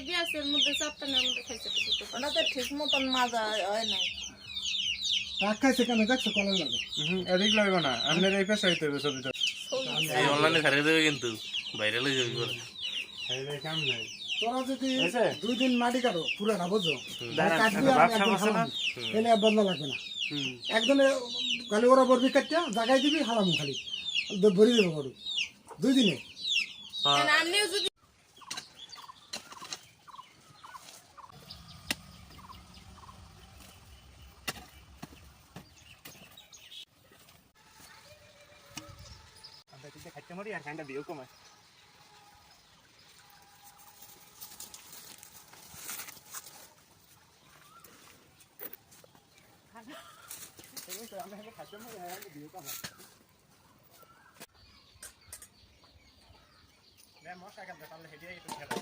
গ্যাসের মধ্যে চাপটানের মধ্যে খাইছে ওটা তো ঠিক মতন মাজা হয় না। রাগ খাইছে কেন দেখছো কলের লাগে? এদিক লাগবে না, আপনার এই পেশা হইতে হবে ছবিটা। এই অনলাইনে ছাড়িয়ে দেবে কিন্তু ভাইরাল হয়ে যাবে পরে। এই কাম নাই। তোরা যদি হয়েছে? 2 দিন মাটি কাটো পুরাটা বুঝছো, দাঁড়ান, কাটবি একটা আর ব্যবসা একদম করছে না? হালাম এলে আর বদলা লাগবে না। একদমে খালি ওরা বরবি কাটটা জাগাই দিবি হালাম খালি ভরি দেবো গরু 2 দিনে। আপনিও যদি খাইতে মারি আর খাইটা দিও কমায়। মশা কাটতে পারলে হেঁটে একটু খেলা